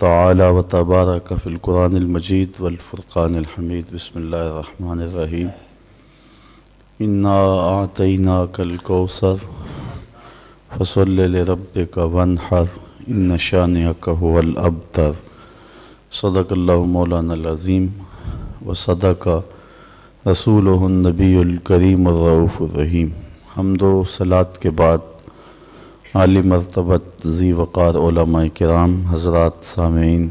تعالی و تبارک فی القرآن المجید والفرقان الحمید. بسم اللہ الرحمن الرحیم. انا اعطیناک الکوثر فصل لربک وانحر ان شانئک هو الابتر. صدق اللہ مولانا العظیم و صدق رسولہ النبی الکریم الرؤوف الرحیم. حمد و صلاۃ کے بعد عالی مرتبت ذی وقار علماء کرام حضرات سامعین،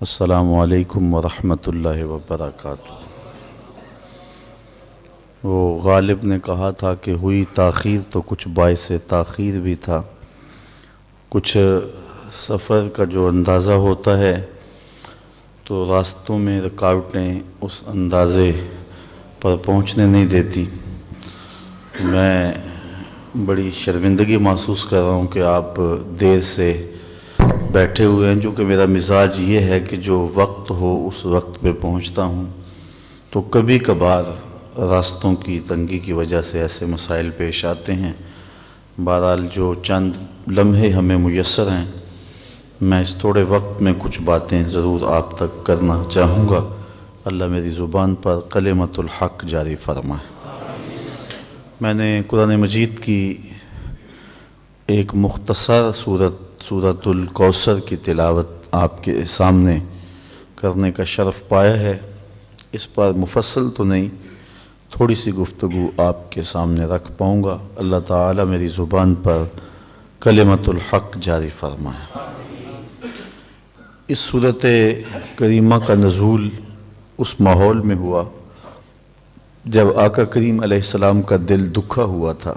السلام علیکم ورحمۃ اللہ وبرکاتہ. وہ غالب نے کہا تھا کہ ہوئی تاخیر تو کچھ باعث تاخیر بھی تھا. کچھ سفر کا جو اندازہ ہوتا ہے تو راستوں میں رکاوٹیں اس اندازے پر پہنچنے نہیں دیتی. میں بڑی شرمندگی محسوس کر رہا ہوں کہ آپ دیر سے بیٹھے ہوئے ہیں، جو کہ میرا مزاج یہ ہے کہ جو وقت ہو اس وقت پہ پہنچتا ہوں. تو کبھی کبھار راستوں کی تنگی کی وجہ سے ایسے مسائل پیش آتے ہیں. بہرحال جو چند لمحے ہمیں میسر ہیں، میں اس تھوڑے وقت میں کچھ باتیں ضرور آپ تک کرنا چاہوں گا. اللہ میری زبان پر کلمۃ الحق جاری فرمائے. میں نے قرآن مجید کی ایک مختصر سورۃ الکوثر کی تلاوت آپ کے سامنے کرنے کا شرف پایا ہے. اس پر مفصل تو نہیں، تھوڑی سی گفتگو آپ کے سامنے رکھ پاؤں گا. اللہ تعالی میری زبان پر کلمۃ الحق جاری فرمائے. اس سورۃ کریمہ کا نزول اس ماحول میں ہوا جب آقا کریم علیہ السلام کا دل دکھا ہوا تھا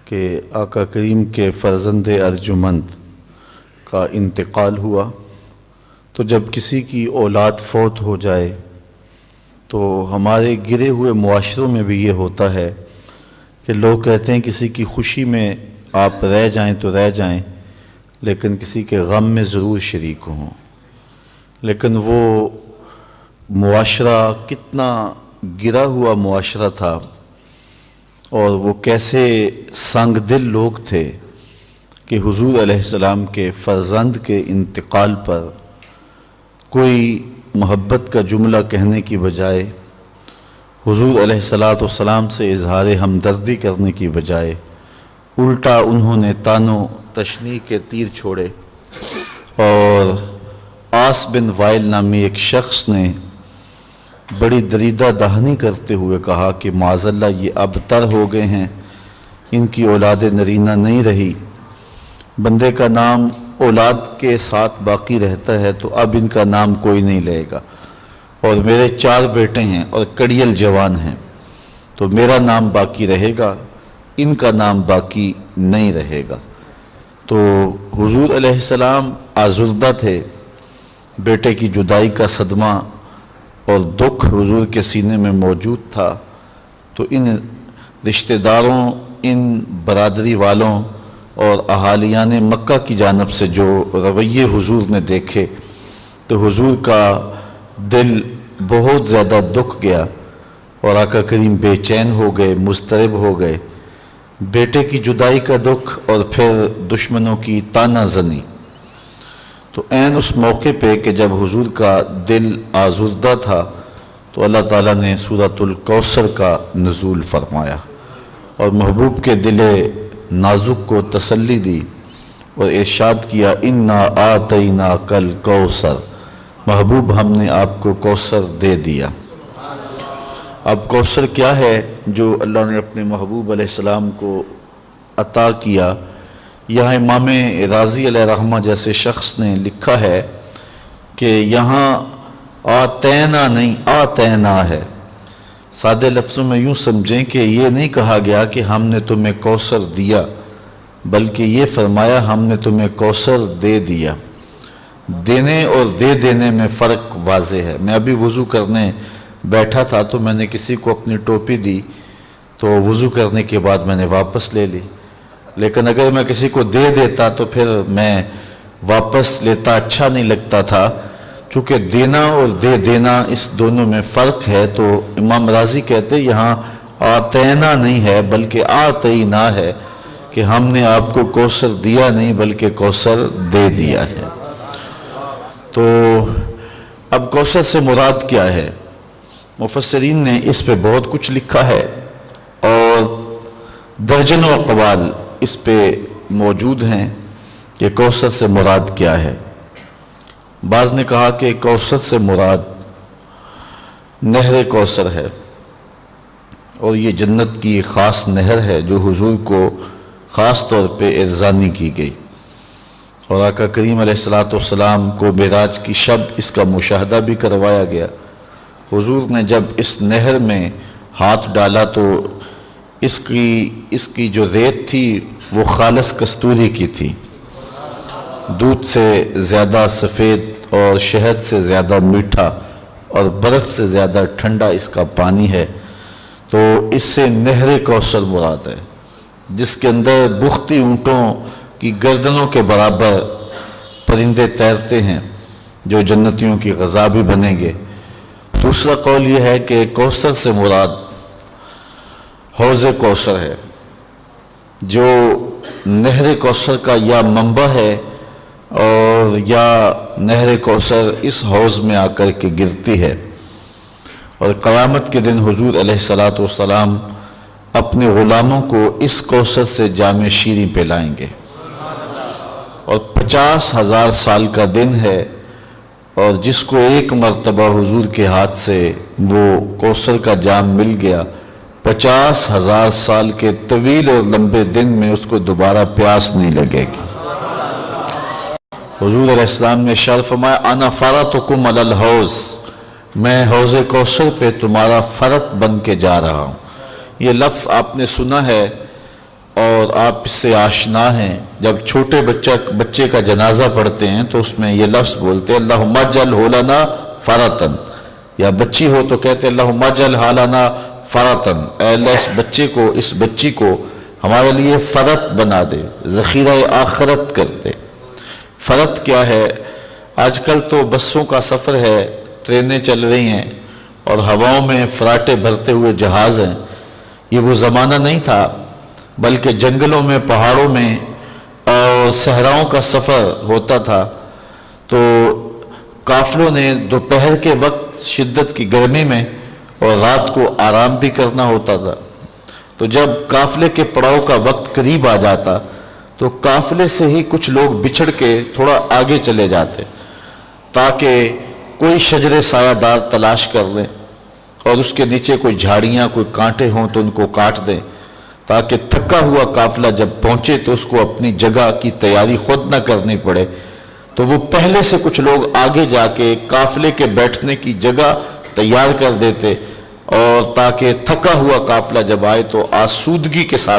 کہ آقا کریم کے فرزند ارجمند کا انتقال ہوا. تو جب کسی کی اولاد فوت ہو جائے تو ہمارے گرے ہوئے معاشروں میں بھی یہ ہوتا ہے کہ لوگ کہتے ہیں کسی کی خوشی میں آپ رہ جائیں تو رہ جائیں، لیکن کسی کے غم میں ضرور شریک ہوں. لیکن وہ معاشرہ کتنا گرا ہوا معاشرہ تھا، اور وہ کیسے سنگ دل لوگ تھے کہ حضور علیہ السلام کے فرزند کے انتقال پر کوئی محبت کا جملہ کہنے کی بجائے، حضور علیہ السلام سے اظہار ہمدردی کرنے کی بجائے الٹا انہوں نے تان و تشنیع کے تیر چھوڑے. اور آس بن وائل نامی ایک شخص نے بڑی دریدہ دہانی کرتے ہوئے کہا کہ معاذ اللہ یہ ابتر ہو گئے ہیں، ان کی اولاد نرینہ نہیں رہی. بندے کا نام اولاد کے ساتھ باقی رہتا ہے تو اب ان کا نام کوئی نہیں لے گا، اور میرے 4 بیٹے ہیں اور کڑیل جوان ہیں، تو میرا نام باقی رہے گا، ان کا نام باقی نہیں رہے گا. تو حضور علیہ السلام آزردہ تھے. بیٹے کی جدائی کا صدمہ اور دکھ حضور کے سینے میں موجود تھا. تو ان رشتہ داروں، ان برادری والوں اور اہالیان مکہ کی جانب سے جو رویے حضور نے دیکھے تو حضور کا دل بہت زیادہ دکھ گیا، اور آقا کریم بے چین ہو گئے، مضطرب ہو گئے. بیٹے کی جدائی کا دکھ اور پھر دشمنوں کی تانا زنی. تو عین اس موقع پہ کہ جب حضور کا دل آزردہ تھا تو اللہ تعالیٰ نے سورۃ الکوثر کا نزول فرمایا اور محبوب کے دل نازک کو تسلی دی اور ارشاد کیا انا اعطیناک الکوثر، محبوب ہم نے آپ کو کوثر دے دیا. اب کوثر کیا ہے جو اللہ نے اپنے محبوب علیہ السلام کو عطا کیا؟ یہاں امام رازی علیہ رحمہ جیسے شخص نے لکھا ہے کہ یہاں آتینا نہیں آتینا ہے. سادے لفظوں میں یوں سمجھیں کہ یہ نہیں کہا گیا کہ ہم نے تمہیں کوثر دیا، بلکہ یہ فرمایا ہم نے تمہیں کوثر دے دیا. دینے اور دے دینے میں فرق واضح ہے. میں ابھی وضو کرنے بیٹھا تھا تو میں نے کسی کو اپنی ٹوپی دی، تو وضو کرنے کے بعد میں نے واپس لے لی. لیکن اگر میں کسی کو دے دیتا تو پھر میں واپس لیتا اچھا نہیں لگتا تھا. چونکہ دینا اور دے دینا اس دونوں میں فرق ہے، تو امام رازی کہتے یہاں آتینا نہیں ہے بلکہ آتینا ہے، کہ ہم نے آپ کو کوثر دیا نہیں بلکہ کوثر دے دیا ہے. تو اب کوثر سے مراد کیا ہے؟ مفسرین نے اس پہ بہت کچھ لکھا ہے اور درجنوں اقوال اس پہ موجود ہیں کہ کوثر سے مراد کیا ہے۔ بعض نے کہا کہ کوثر سے مراد نہر کوثر ہے، اور یہ جنت کی خاص نہر ہے جو حضور کو خاص طور پہ ارزانی کی گئی، اور آقا کریم علیہ السلام کو معراج کی شب اس کا مشاہدہ بھی کروایا گیا۔ حضور نے جب اس نہر میں ہاتھ ڈالا تو اس کی جو ریت تھی وہ خالص کستوری کی تھی، دودھ سے زیادہ سفید اور شہد سے زیادہ میٹھا اور برف سے زیادہ ٹھنڈا اس کا پانی ہے۔ تو اس سے نہر کوثر مراد ہے، جس کے اندر بختی اونٹوں کی گردنوں کے برابر پرندے تیرتے ہیں جو جنتیوں کی غذا بھی بنیں گے۔ دوسرا قول یہ ہے کہ کوثر سے مراد حوض کوثر ہے، جو نہر کوثر کا یا منبع ہے اور یا نہر کوثر اس حوض میں آ کر کے گرتی ہے، اور قیامت کے دن حضور علیہ السلام اپنے غلاموں کو اس کوثر سے جام شیریں پلائیں گے، اور 50,000 سال کا دن ہے، اور جس کو ایک مرتبہ حضور کے ہاتھ سے وہ کوثر کا جام مل گیا، 50,000 سال کے طویل اور لمبے دن میں اس کو دوبارہ پیاس نہیں لگے گی۔ حضور علیہ السلام نے ارشاد فرمایا انا فرطکم علی الحوض، میں حوض کوثر پہ تمہارا فرط بن کے جا رہا ہوں۔ یہ لفظ آپ نے سنا ہے اور آپ اس سے آشنا ہیں، جب چھوٹے بچے کا جنازہ پڑھتے ہیں تو اس میں یہ لفظ بولتے ہیں اللہم اجعلہ لنا فرطا، یا بچی ہو تو کہتے ہیں اللہم اجعلھا لنا فرطا، اے اللہ اس بچی کو ہمارے لیے فرط بنا دے، ذخیرہ آخرت کر دے۔ فرط کیا ہے؟ آج کل تو بسوں کا سفر ہے، ٹرینیں چل رہی ہیں اور ہواؤں میں فراٹے بھرتے ہوئے جہاز ہیں۔ یہ وہ زمانہ نہیں تھا، بلکہ جنگلوں میں، پہاڑوں میں اور صحراؤں کا سفر ہوتا تھا، تو قافلوں نے دوپہر کے وقت شدت کی گرمی میں اور رات کو آرام بھی کرنا ہوتا تھا، تو جب قافلے کے پڑاؤ کا وقت قریب آ جاتا تو قافلے سے ہی کچھ لوگ بچھڑ کے تھوڑا آگے چلے جاتے تاکہ کوئی شجر سایہ دار تلاش کر لیں اور اس کے نیچے کوئی جھاڑیاں، کوئی کانٹے ہوں تو ان کو کاٹ دیں، تاکہ تھکا ہوا قافلہ جب پہنچے تو اس کو اپنی جگہ کی تیاری خود نہ کرنی پڑے۔ تو وہ پہلے سے کچھ لوگ آگے جا کے قافلے کے بیٹھنے کی جگہ تیار کر دیتے، اور تاکہ تھکا ہوا قافلہ جب آئے تو آسودگی کے ساتھ